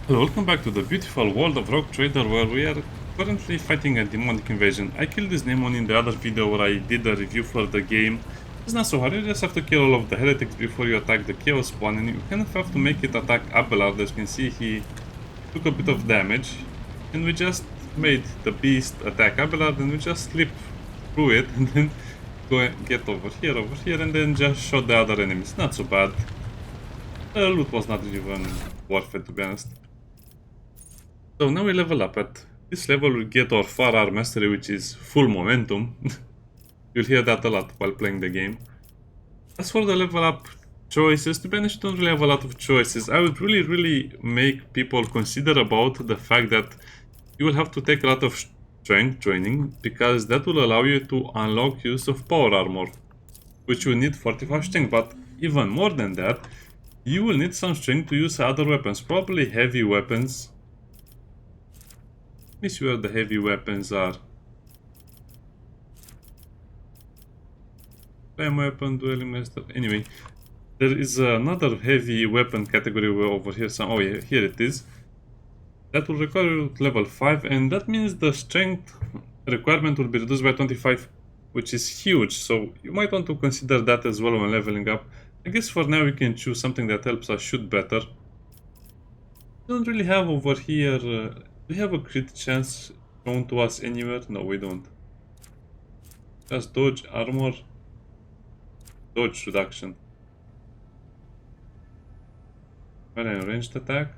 Hello, welcome back to the beautiful world of Rogue Trader where we are currently fighting a demonic invasion. I killed this demon in the other video where I did a review for the game. It's not so hard, you just have to kill all of the heretics before you attack the chaos spawn, and you kind of have to make it attack Abelard. As you can see, he took a bit of damage, and we just made the beast attack Abelard, and we just slip through it and then go and get over here, and then just shot the other enemies. Not so bad. The loot was not even worth it, to be honest. So now we level up. At this level we get our firearm mastery, which is full momentum. You'll hear that a lot while playing the game. As for the level up choices, to be honest, you don't really have a lot of choices. I would really make people consider about the fact that you will have to take a lot of strength training, because that will allow you to unlock use of power armor, which you need 45 strength. But even more than that, you will need some strength to use other weapons, probably heavy weapons. Let me see where the heavy weapons are. Flame weapon, dueling master. Anyway, there is another heavy weapon category over here. Oh yeah, here it is. That will require you to level 5, and that means the strength requirement will be reduced by 25, which is huge. So you might want to consider that as well when leveling up. I guess for now we can choose something that helps us shoot better. We don't really have over here. Do we have a crit chance shown to us anywhere? No, we don't. Just dodge, armor, dodge reduction. When I ranged attack.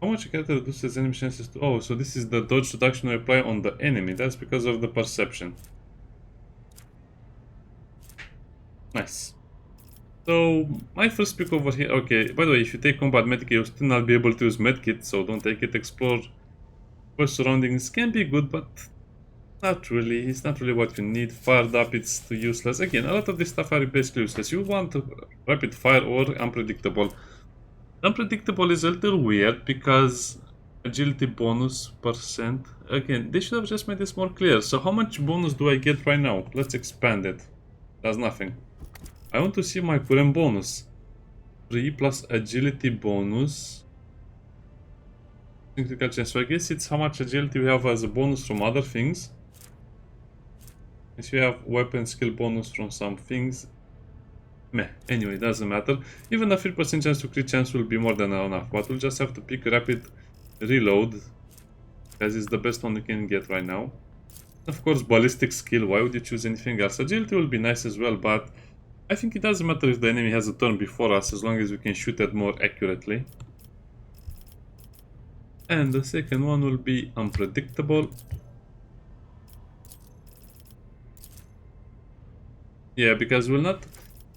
How much a character reduces enemy chances to... Oh, so this is the dodge reduction we apply on the enemy. That's because of the perception. Nice. So, my first pick over here... Okay, by the way, if you take combat medkit, you'll still not be able to use medkit, so don't take it. Explore surroundings can be good, but not really. It's not really what you need. Fired up, it's too useless. Again, a lot of this stuff are basically useless. You want rapid fire or unpredictable. Unpredictable is a little weird because agility bonus percent. Again, they should have just made this more clear. So how much bonus do I get right now? Let's expand it. That's nothing. I want to see my current bonus. 3 plus agility bonus. Critical chance. So I guess it's how much agility we have as a bonus from other things. If you have weapon skill bonus from some things. Meh. Anyway, doesn't matter. Even a 3% chance to crit chance will be more than enough. But we'll just have to pick rapid reload, as it's the best one you can get right now. Of course, ballistic skill. Why would you choose anything else? Agility will be nice as well, but I think it doesn't matter if the enemy has a turn before us, as long as we can shoot it more accurately. And the second one will be unpredictable. Yeah, because we'll not...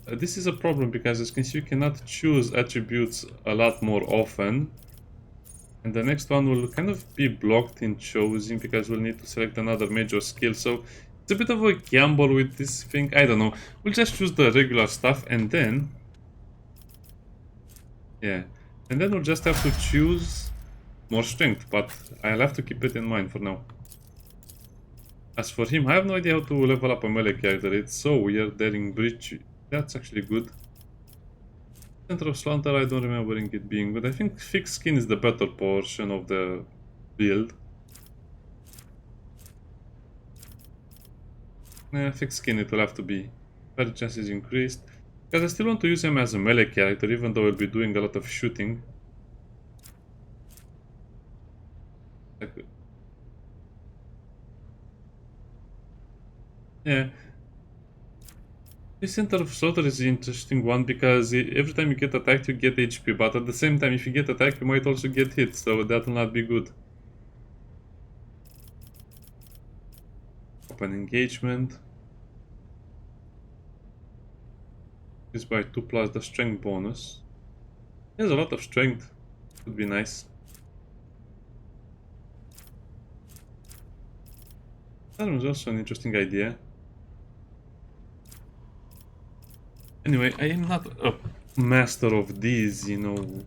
this is a problem, because as you can see, you cannot choose attributes a lot more often. And the next one will kind of be blocked in choosing, because we'll need to select another major skill. So it's a bit of a gamble with this thing. I don't know. We'll just choose the regular stuff, and then... yeah. And then we'll just have to choose more strength, but I'll have to keep it in mind for now. As for him, I have no idea how to level up a melee character. It's so weird. Daring Breach, that's actually good. Center of Slaughter, I don't remember it being good. I think Thick Skin is the better portion of the build. Thick Skin it will have to be. Better chances increased. Because I still want to use him as a melee character, even though I'll be doing a lot of shooting. Yeah. This Center of Slaughter is an interesting one, because every time you get attacked you get HP, but at the same time if you get attacked you might also get hit, so that will not be good. Open engagement. Is by 2 plus the strength bonus. He has a lot of strength. Would be nice. That was also an interesting idea. Anyway, I am not a master of these, you know,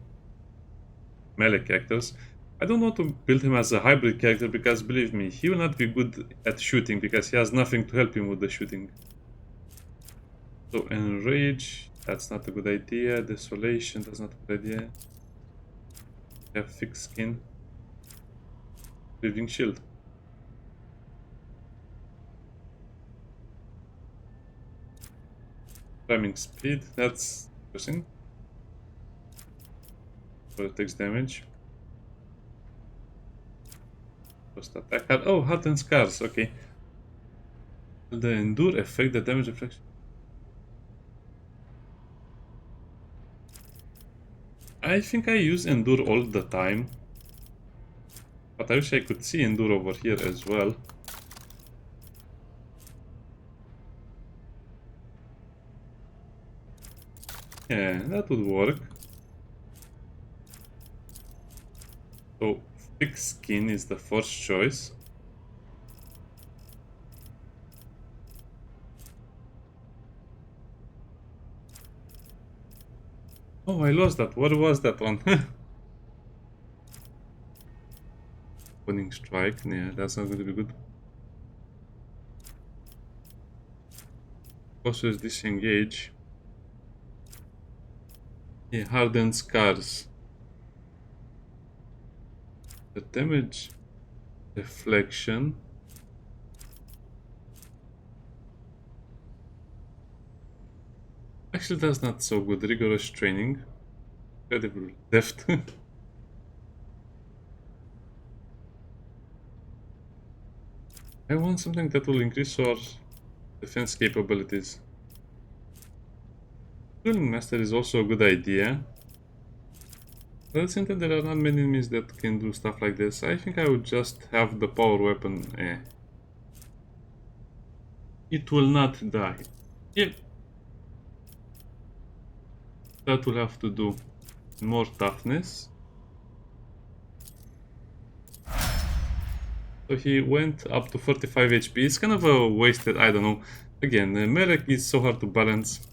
melee characters. I don't want to build him as a hybrid character, because believe me, he will not be good at shooting, because he has nothing to help him with the shooting. So enrage, That's not a good idea. Desolation, that's not a good idea. Have thick skin. Breathing shield. Climbing speed, that's interesting. But it takes damage. First attack. Oh, hardened scars, okay. The endure effect, the damage reflection. I think I use endure all the time. But I wish I could see endure over here as well. Yeah, that would work. So, thick skin is the first choice. Oh, I lost that. What was that one? Winning strike. Yeah, that's not going to be good. Cautious disengage. Yeah, hardened scars. The damage deflection. Actually, that's not so good. Rigorous training. Incredible deft. I want something that will increase our defense capabilities. Dueling Master is also a good idea. But at the same time, there are not many enemies that can do stuff like this. I think I would just have the power weapon. It will not die. Yeah. That will have to do more toughness. So he went up to 45 HP. It's kind of a wasted, I don't know. Again, melee is so hard to balance.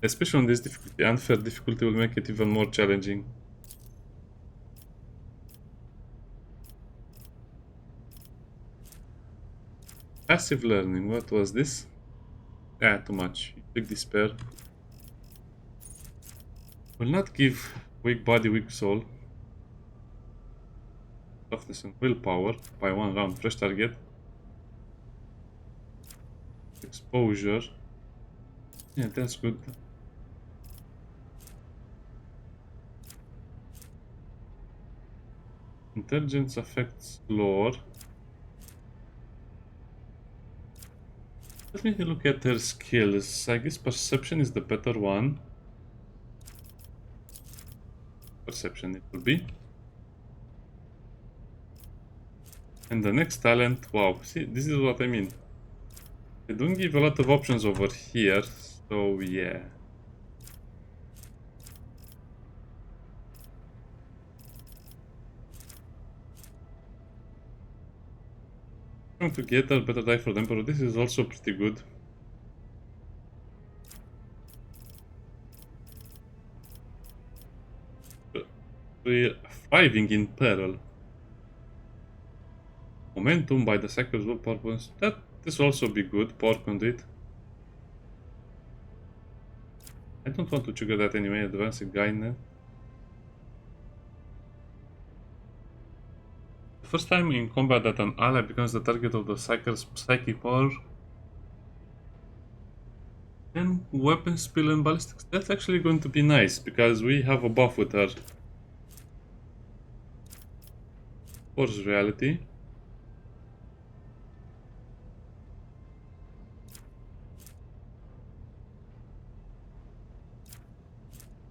Especially on this difficulty. Unfair difficulty will make it even more challenging. Passive learning, what was this? Ah, too much. Big despair. Will not give weak body, weak soul. Toughness and willpower by 1 round. Fresh target. Exposure. Yeah, that's good. Intelligence affects lore. Let me look at her skills. I guess perception is the better one. Perception it will be. And the next talent, wow, see, this is what I mean. They don't give a lot of options over here, so yeah. Trying to get a better die for the Emperor, this is also pretty good. Thriving in peril. Momentum by the Sacred Willpower points. This will also be good. Power Conduit. I don't want to trigger that anyway. Advanced Guidance. The first time in combat that an ally becomes the target of the Psyker's psychic power. And weapon skill and ballistics. That's actually going to be nice because we have a buff with her. Force Reality.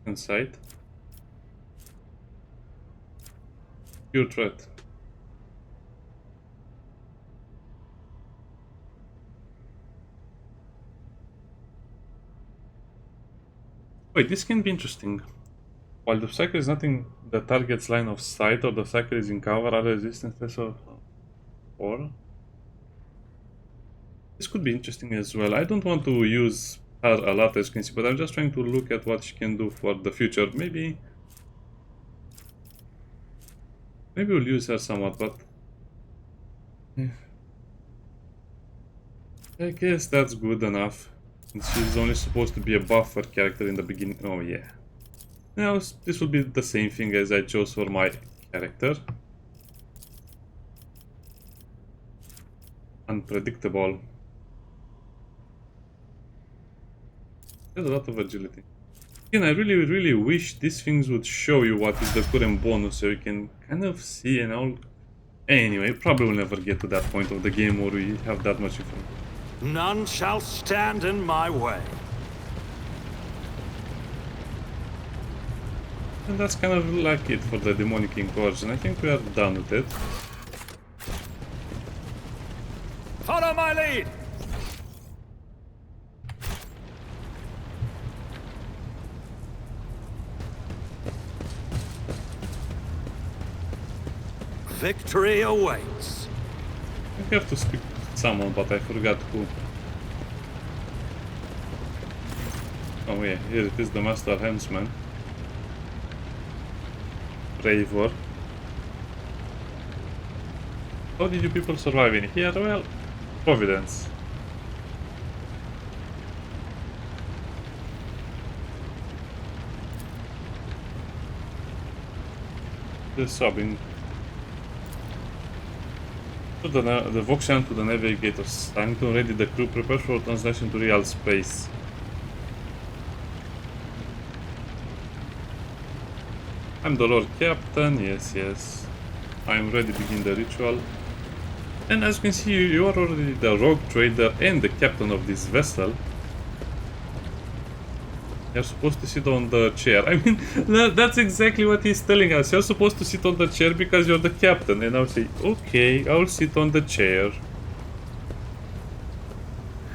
Insight. Pure threat. Wait, this can be interesting. While the Psyker is not in the target's line of sight or the Psyker is in cover, are resistance of 4. This could be interesting as well. I don't want to use her a lot, as you can see, but I'm just trying to look at what she can do for the future. Maybe we'll use her somewhat, but I guess that's good enough. And she's only supposed to be a buffer character in the beginning. Oh yeah. Now this will be the same thing as I chose for my character. Unpredictable. There's a lot of agility. Again, I really wish these things would show you what is the current bonus so you can kind of see and all. Anyway, probably will never get to that point of the game where we have that much information. None shall stand in my way. And that's kind of like it for the demonic incursion. I think we are done with it. Follow my lead! Victory awaits. I have to speak to someone, but I forgot who. Oh yeah, here it is, the Master Henchman. Bravor. How did you people survive in here? Well, Providence. The subbing. To the Voxian to the navigators. Time to ready the crew, prepare for translation to real space. I'm the Lord Captain, yes. I'm ready to begin the ritual. And as you can see, you are already the rogue trader and the captain of this vessel. You're supposed to sit on the chair. I mean, that's exactly what he's telling us. You're supposed to sit on the chair because you're the captain. And I'll say, okay, I'll sit on the chair.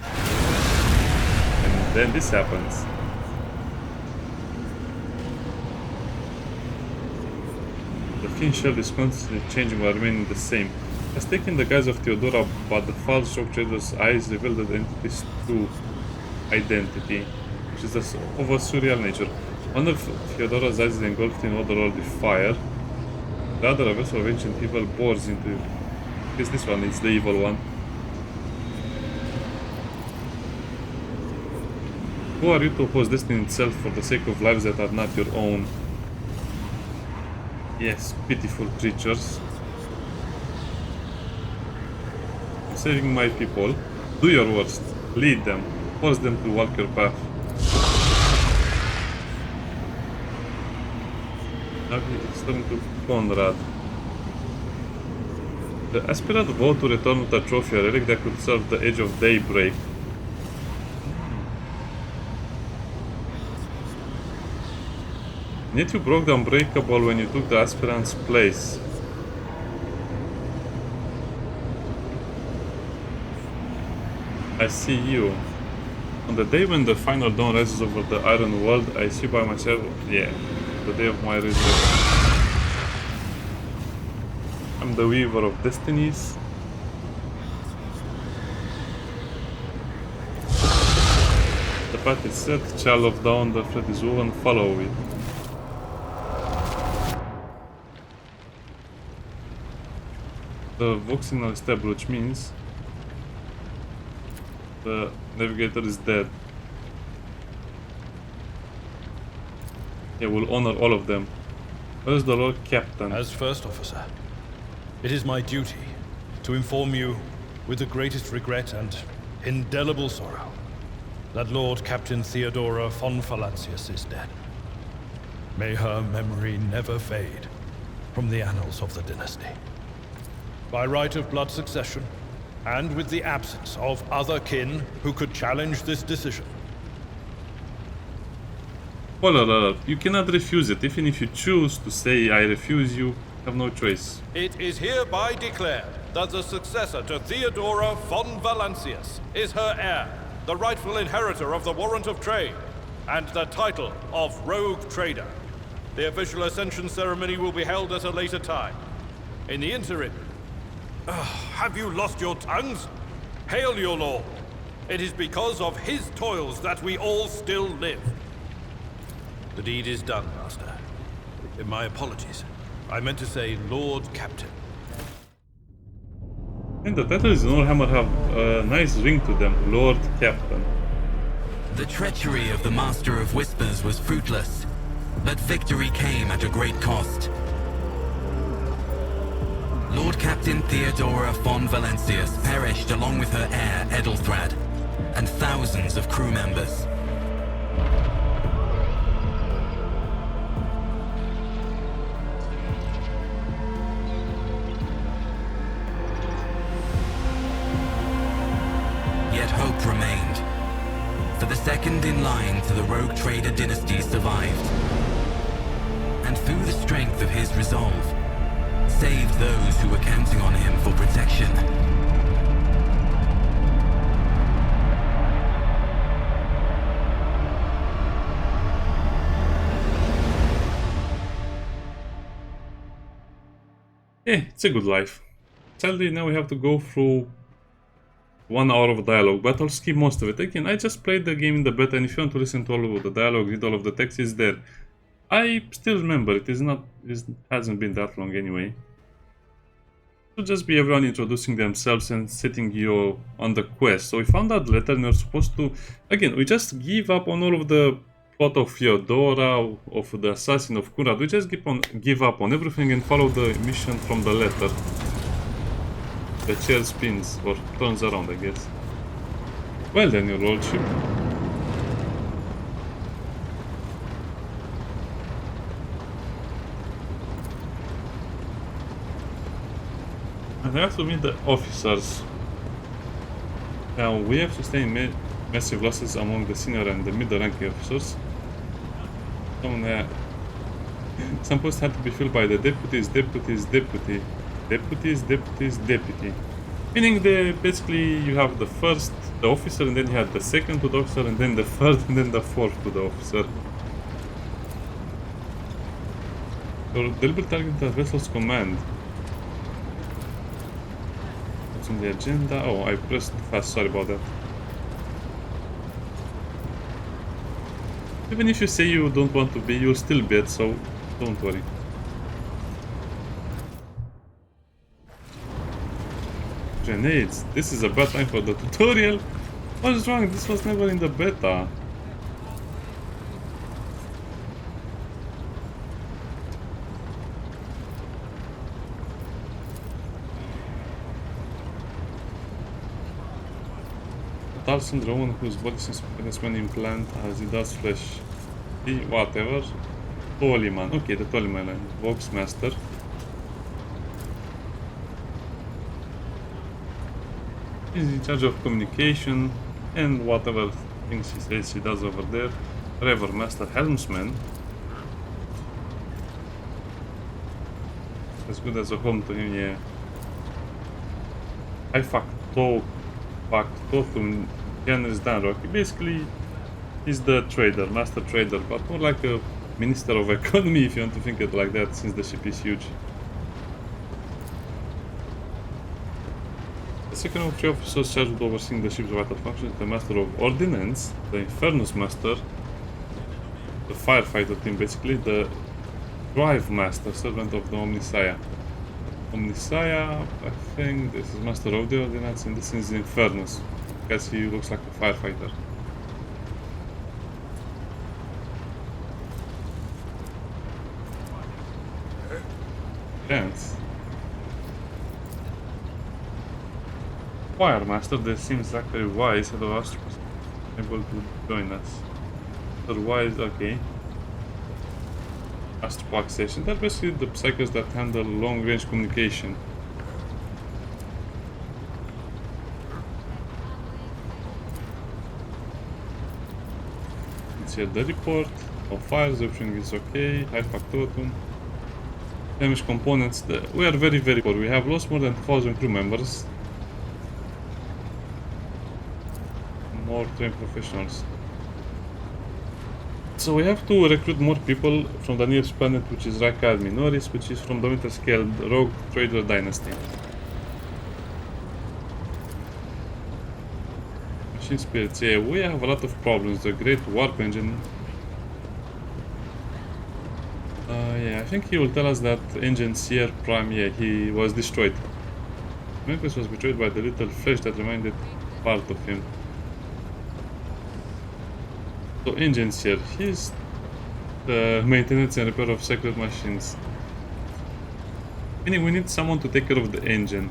And then this happens. The thin shell is constantly changing while remaining the same. Has taken the guise of Theodora, but the false rogue trader's eyes reveal the entity's true identity, which is of a surreal nature. One of Theodora's eyes is engulfed in otherworldly fire. The other, a vessel of ancient evil, bores into it. Because this one is the evil one. Who are you to oppose destiny itself for the sake of lives that are not your own? Yes, pitiful creatures. I'm saving my people. Do your worst. Lead them. Force them to walk your path. Now he's turning to Conrad. The aspirant vowed to return with a trophy, a relic that could serve the edge of daybreak. Yet you broke the unbreakable when you took the aspirant's place. I see you. On the day when the final dawn rises over the iron world, I see by myself, yeah, the day of my resurrection. I'm the weaver of destinies. The path is set, child of dawn, the thread is woven, follow it. The voxinal stable, which means the navigator is dead. Yeah, we'll honor all of them. Where is the Lord Captain? As First Officer, it is my duty to inform you, with the greatest regret and indelible sorrow, that Lord Captain Theodora von Valancius is dead. May her memory never fade from the annals of the dynasty. By right of blood succession, and with the absence of other kin who could challenge this decision. Well, you cannot refuse it. Even if you choose to say I refuse, you have no choice. It is hereby declared that the successor to Theodora von Valancius is her heir, the rightful inheritor of the warrant of trade, and the title of Rogue Trader. The official ascension ceremony will be held at a later time. In the interim, have you lost your tongues? Hail your lord. It is because of his toils that we all still live. The deed is done, Master. My apologies. I meant to say Lord Captain. And the titles in Warhammer have a nice ring to them, Lord Captain. The treachery of the Master of Whispers was fruitless, but victory came at a great cost. Lord Captain Theodora von Valancius perished along with her heir, Edelthrad, and thousands of crew members. Yet hope remained, for the second in line to the Rogue Trader dynasty survived, and through the strength of his resolve, saved those who were counting on him for protection. Yeah, it's a good life. Sadly, now we have to go through 1 hour of dialogue, but I'll skip most of it. Again, I just played the game in the beta, and if you want to listen to all of the dialogue, read all of the text, is there. I still remember it hasn't been that long anyway. It will just be everyone introducing themselves and setting you on the quest. So we found that letter and we're supposed to... Again, we just give up on all of the plot of Theodora, of the assassin of Kunrad. We just give up on everything and follow the mission from the letter. The chair spins, or turns around, I guess. Well then, your lordship. And I have to meet the officers. Now, we have sustained massive losses among the senior and the middle-ranking officers. Some posts had to be filled by the deputy. Meaning basically you have the first, the officer, and then you have the second to the officer, and then the third, and then the fourth to the officer. Your deliberate target the vessel's command. What's on the agenda? Oh, I pressed fast, sorry about that. Even if you say you don't want to be, you'll still be it, so don't worry. Grenades. This is a bad time for the tutorial. What's wrong? This was never in the beta. Tarson, the one whose body seems when implant as it does flesh. Whatever. Toliman. Okay, the Toliman line. Vox Master. He's in charge of communication and whatever things he says he does over there. Rever Master Helmsman. As good as a home to him, yeah. I Factotum Janus Danrock. Basically, he's the trader, master trader, but more like a minister of economy if you want to think it like that, since the ship is huge. The second of 3 officers charged with overseeing the ship's vital functions, the master of ordnance, the Infernus master, the firefighter team basically, the drive master, servant of the Omnisaya. Omnisaya, I think this is master of the ordnance, and this is Infernus, because he looks like a firefighter. Dance. Fire Master, that seems actually wise, although Astros able to join us. Otherwise, okay. Astropack station. They're basically the psychos that handle long-range communication. Let's see the report. All fires, everything is okay. High factotum. Damage components. We are very, very poor. We have lost more than 1,000 crew members. More trained professionals. So we have to recruit more people from the nearest planet, which is Rakad Minoris, which is from the winter-scaled Rogue Trader Dynasty. Machine spirits, yeah, we have a lot of problems. The Great Warp Engine. Yeah, I think he will tell us that engine Sierra Prime, yeah, he was destroyed. Memphis was betrayed by the little flesh that reminded part of him. So engines here. Here's the maintenance and repair of sacred machines. Meaning we need someone to take care of the engine.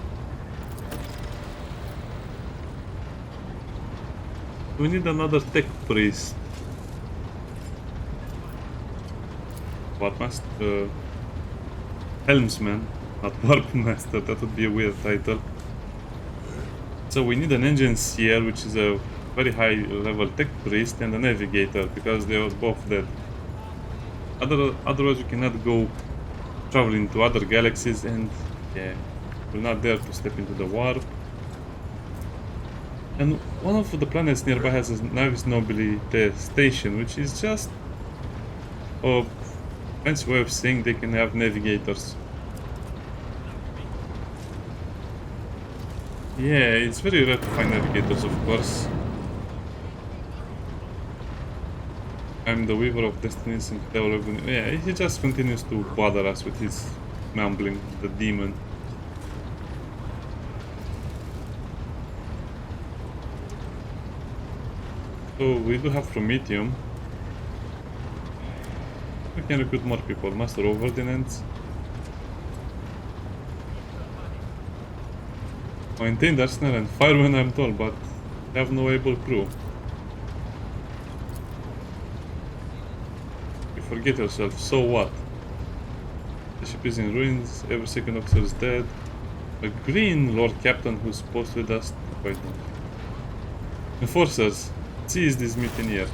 We need another tech priest. What must Helmsman, not Warp Master, that would be a weird title. So we need an engineer, which is a very high level tech priest, and a navigator, because they are both dead. Otherwise we cannot go traveling to other galaxies, and yeah, we're not there to step into the warp. And one of the planets nearby has a Navis Nobility station, which is just a fancy way of saying they can have navigators. Yeah, it's very rare to find navigators, of course. I'm the Weaver of Destinies and Devil of... Yeah, he just continues to bother us with his mumbling, the demon. So we do have Prometheum. We can recruit more people. Master of Ordnance. Maintain the arsenal and fire when I'm told, but have no able crew. You forget yourself, so what? The ship is in ruins, every second officer is dead. A green Lord Captain who's posted us to fight them. Enforcers, seize this mutineer.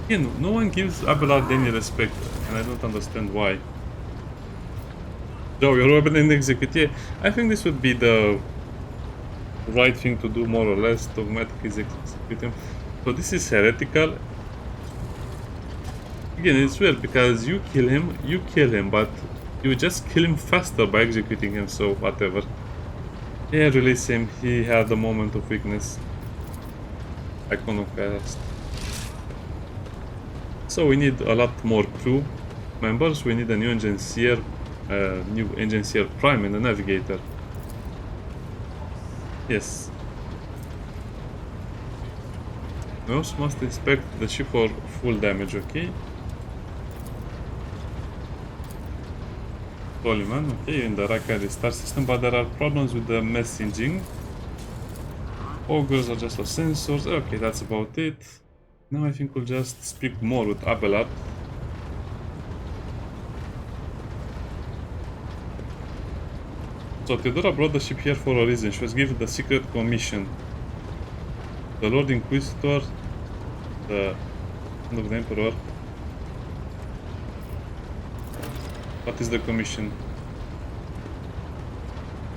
Again, no one gives Abelard any respect, and I don't understand why. Joe, you're open and execute. Yeah, I think this would be the right thing to do, more or less, to automatically execute him. So this is heretical. Again, it's weird because you kill him, but you just kill him faster by executing him, so whatever. Yeah, release him, he had a moment of weakness. Iconoclast. So we need a lot more crew members, we need a new engineer, prime and a navigator. Yes. We also must inspect the ship for full damage, okay? Polyman, okay, in the Rakari star system, but there are problems with the messaging. Ogres are just our sensors. Okay, that's about it. Now I think we'll just speak more with Abelard. So Theodora brought the ship here for a reason. She was given the secret commission. The Lord Inquisitor, the son of the Emperor. What is the commission?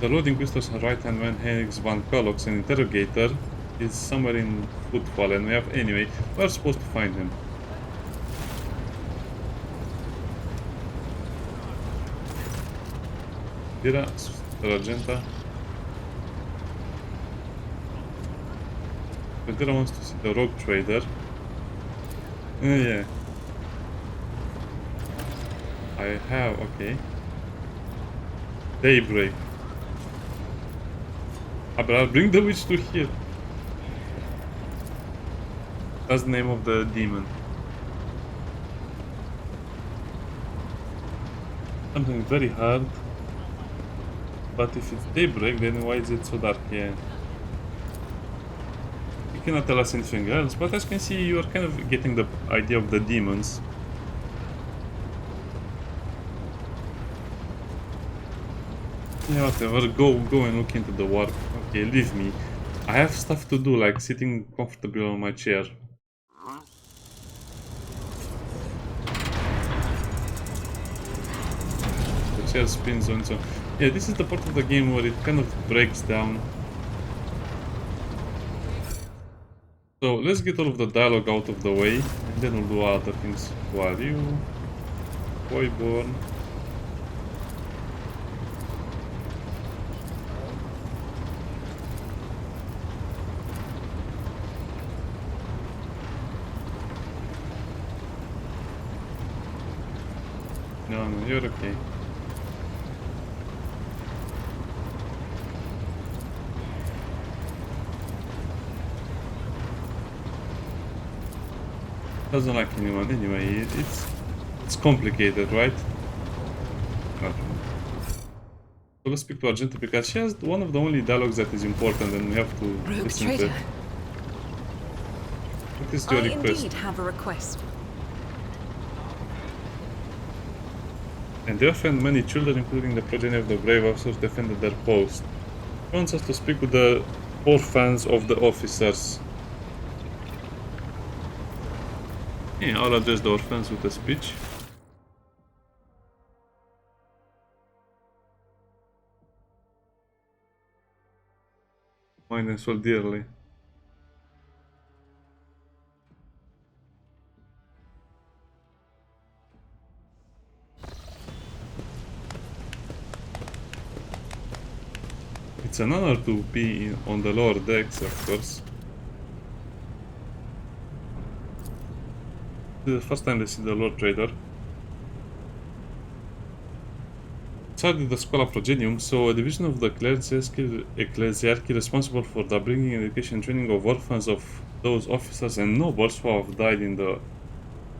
The Lord Inquisitor's right-hand man, Henrix van Kallox, an interrogator, is somewhere in Footfall, and we have... Anyway, we're supposed to find him. Dira, Argenta. Dira wants to see the rogue trader. Yeah. I have, okay. Daybreak. I'll bring the witch to here. That's the name of the demon. Something very hard. But if it's daybreak, then why is it so dark? Yeah. You cannot tell us anything else, but as you can see, you are kind of getting the idea of the demons. Yeah, whatever, go and look into the warp. Okay, leave me. I have stuff to do, like sitting comfortably on my chair. The chair spins on its own. Yeah, this is the part of the game where it kind of breaks down. So let's get all of the dialogue out of the way, and then we'll do other things. Who are you? Boyborn. No, you're okay. Doesn't like anyone anyway. It's complicated, right? So let's speak to Argenta because she has one of the only dialogues that is important and we have to Rogue listen trader. to. What is your I request? indeed have a request. And they offend many children, including the progeny of the brave officers defended their post. He wants us to speak with the orphans of the officers. Yeah, I'll address the orphans with a speech. Mine them so dearly. It's an honor to be on the lower decks, of course. This is the first time they see the Lord Trader. Started the Schola Progenium, so a division of the ecclesiarchy responsible for the upbringing, education, and training of orphans of those officers and nobles who have died in the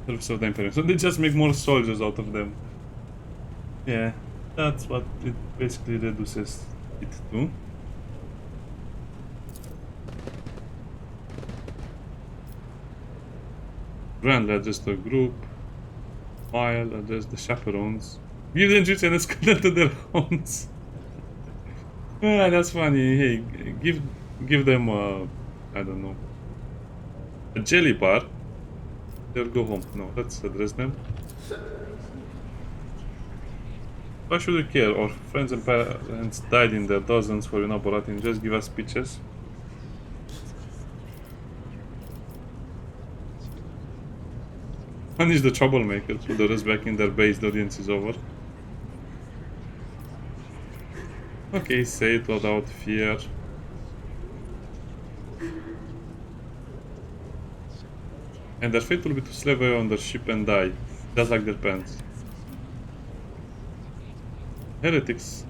service of the Imperium. So they just make more soldiers out of them. Yeah, that's what it basically reduces it to. Grandly address the group. While address the chaperones. Give them juice and escort to their homes. Ah, that's funny. Hey, give them I don't know, a jelly bar. They'll go home. No, let's address them. Why should we care? Our friends and parents died in their dozens for inaugurating. Just give us speeches. Punish the troublemakers with the rest back in their base. The audience is over. Okay, say it without fear. And their fate will be to slave away on their ship and die, just like their parents. Heretics.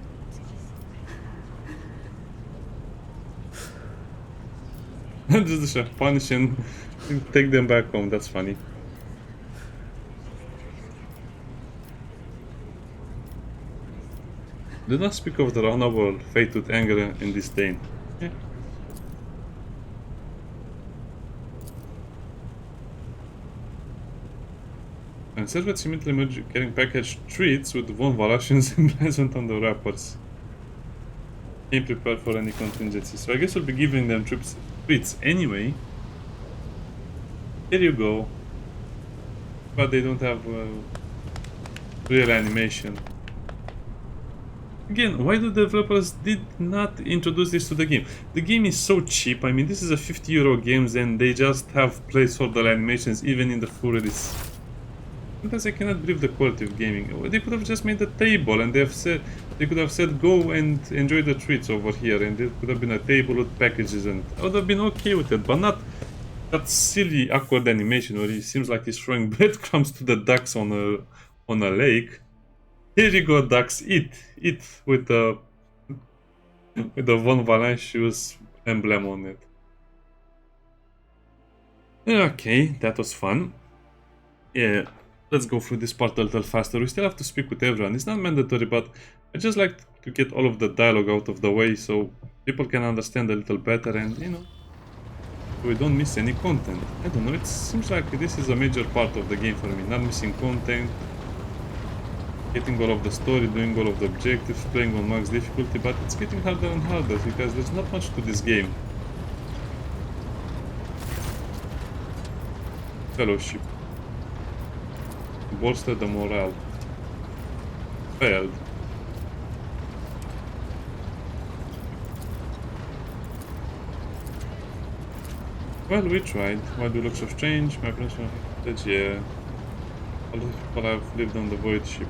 Just punish and take them back home, that's funny. Do not speak of the honorable fate with anger and disdain. Yeah. And servants immediately emerge carrying packaged treats with von Valachians emblazoned on the wrappers. Came prepared for any contingency. So I guess we'll be giving them treats anyway. Here you go. But they don't have real animation. Again, why do the developers did not introduce this to the game? The game is so cheap. I mean, this is a €50 game and they just have placeholder animations even in the full release. Sometimes I cannot believe the quality of gaming. They could have just made a table and they could have said go and enjoy the treats over here, and there could have been a table with packages, and I would have been okay with it, but not that silly awkward animation where it seems like he's throwing breadcrumbs to the ducks on a lake. Here you go, ducks, eat with the Von Valancius emblem on it. Okay, that was fun. Yeah, let's go through this part a little faster. We still have to speak with everyone. It's not mandatory, but I just like to get all of the dialogue out of the way so people can understand a little better and, you know, we don't miss any content. I don't know, it seems like this is a major part of the game for me. Not missing content, getting all of the story, doing all of the objectives, playing on max difficulty, but it's getting harder and harder because there's not much to this game. Fellowship. Bolster the morale. Failed. Well, we tried. Why do looks of change? My friends said, yeah. All the people have lived on the void ship.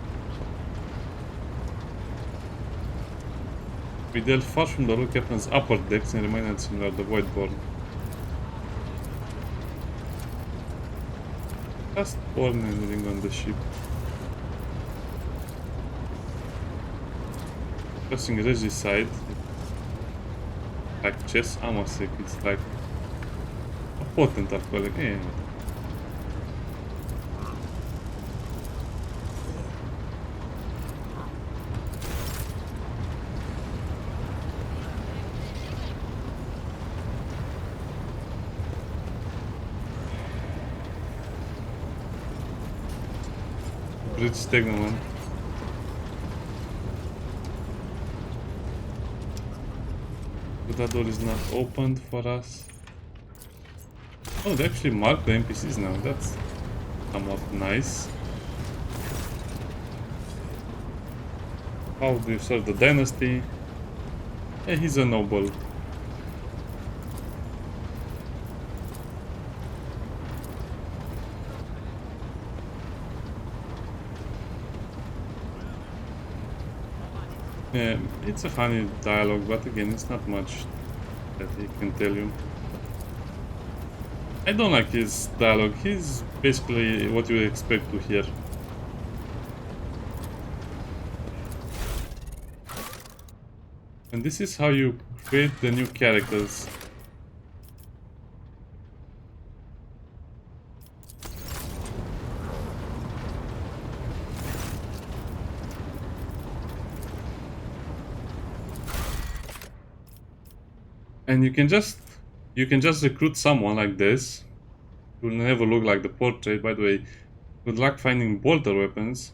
We dealt far from the Lord Captain's upper decks and remained similar to the Voidborn. Just born and living on the ship. Crossing Regi's side. Like chess Amasek, it's like a potent alcoholic. Anyway. Bridge Technoman. But that door is not opened for us. Oh, they actually mark the NPCs now. That's somewhat nice. How do you serve the dynasty? Yeah, he's a noble. Yeah, it's a funny dialogue, but again, it's not much that he can tell you. I don't like his dialogue. He's basically what you expect to hear. And this is how you create the new characters. And you can just recruit someone like this. It will never look like the portrait. By the way, good luck finding bolter weapons.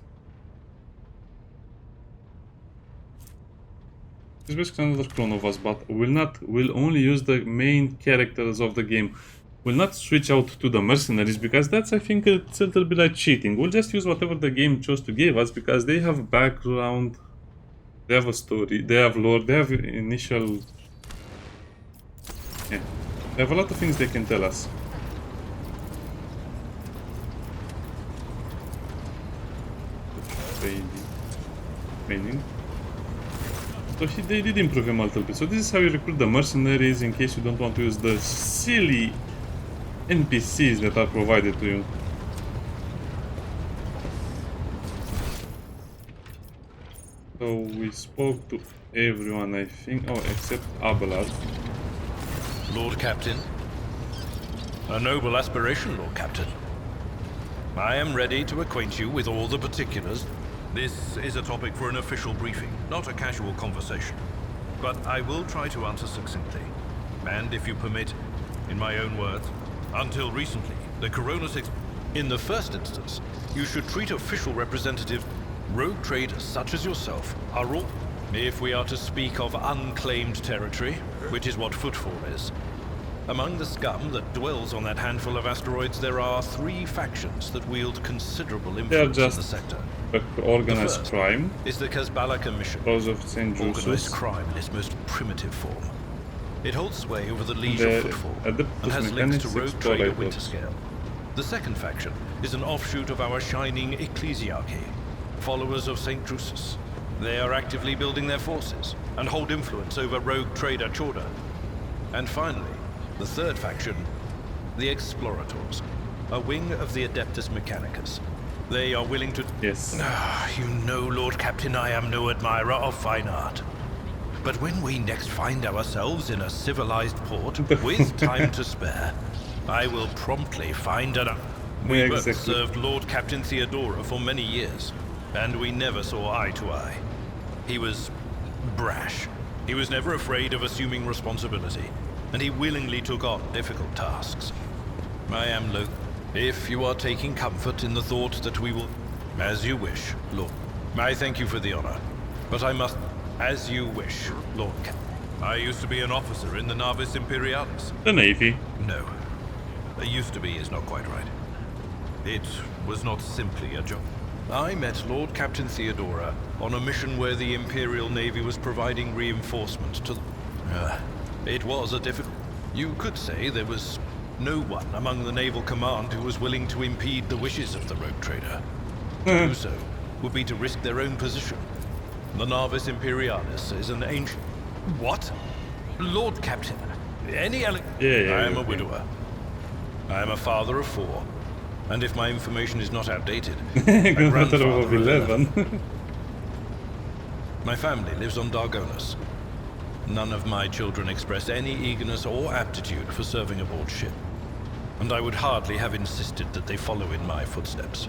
It's basically another clone of us, but will only use the main characters of the game. We'll not switch out to the mercenaries, because that's, I think, it's a little bit like cheating. We'll just use whatever the game chose to give us, because they have background, they have a story, they have lore, they have initial... Yeah, they have a lot of things they can tell us. Training. So they did improve him a little bit. So this is how you recruit the mercenaries, in case you don't want to use the silly NPCs that are provided to you. So we spoke to everyone, I think. Oh, except Abelard. Lord Captain. A noble aspiration, Lord Captain. I am ready to acquaint you with all the particulars. This is a topic for an official briefing, not a casual conversation. But I will try to answer succinctly. And if you permit, in my own words, until recently, the Coronas in the first instance, you should treat official representatives, rogue traders such as yourself, are all... If we are to speak of unclaimed territory, which is what Footfall is, among the scum that dwells on that handful of asteroids, there are 3 factions that wield considerable influence in the sector. Organized crime is the Kazbala Commission. Organized crime in its most primitive form. It holds sway over the Liege of Footfall and has links to rogue trader Winterscale. The second faction is an offshoot of our shining ecclesiarchy, followers of St. Drusus. They are actively building their forces and hold influence over rogue trader Chorda. And finally, the third faction, the Explorators, a wing of the Adeptus Mechanicus. They are willing to... Yes. You know, Lord Captain, I am no admirer of fine art. But when we next find ourselves in a civilized port with time to spare, I will promptly find an... We both served Lord Captain Theodora for many years, and we never saw eye to eye. He was brash. He was never afraid of assuming responsibility, and he willingly took on difficult tasks. I am loath. If you are taking comfort in the thought that we will... As you wish, Lord. I thank you for the honor, but I must... As you wish, Lord Cap. I used to be an officer in the Navis Imperialis. The Navy. No. Used to be is not quite right. It was not simply a job. I met Lord Captain Theodora on a mission where the Imperial Navy was providing reinforcement to... It was a difficult... You could say there was no one among the naval command who was willing to impede the wishes of the rogue trader. To do so would be to risk their own position. The Navis Imperialis is an ancient... What? Lord Captain, any I am a widower. I am a father of 4. And if my information is not outdated, a grandfather of 11. My family lives on Dargonus. None of my children express any eagerness or aptitude for serving aboard ship. And I would hardly have insisted that they follow in my footsteps.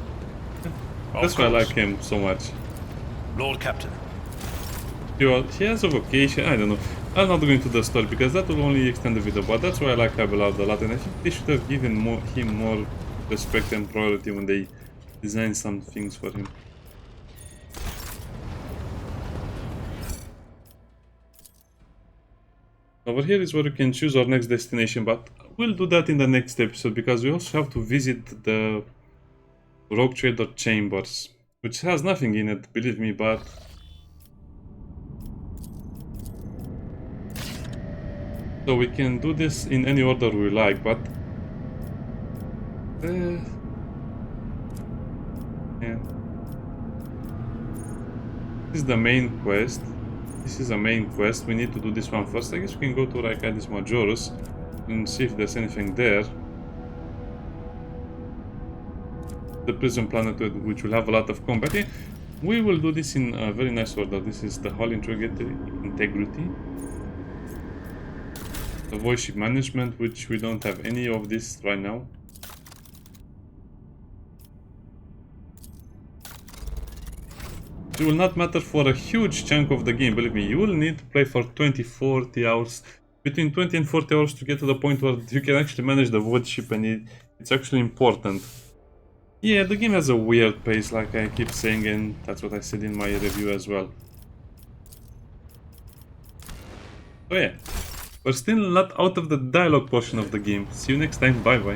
That's why I like him so much. Lord Captain. He has a vocation, I don't know. I'm not going to the story because that will only extend the video, but that's why I like Abelard a lot, and I think they should have given him more respect and priority when they design some things for him. Over here is where we can choose our next destination, but we'll do that in the next episode because we also have to visit the Rogue Trader Chambers, which has nothing in it, believe me, but so we can do this in any order we like, but yeah. This is the main quest. This is a main quest. We need to do this one first. I guess we can go to Raikadis Majorus and see if there's anything there. The prison planet, which will have a lot of combat. Yeah, we will do this in a very nice order. This is the Hall Integrity, the voice ship management, which we don't have any of this right now. It will not matter for a huge chunk of the game, believe me. You will need to play for 20-40 hours, between 20 and 40 hours to get to the point where you can actually manage the void ship, and it's actually important. Yeah, the game has a weird pace, like I keep saying, and that's what I said in my review as well. So yeah, we're still not out of the dialogue portion of the game. See you next time, bye bye.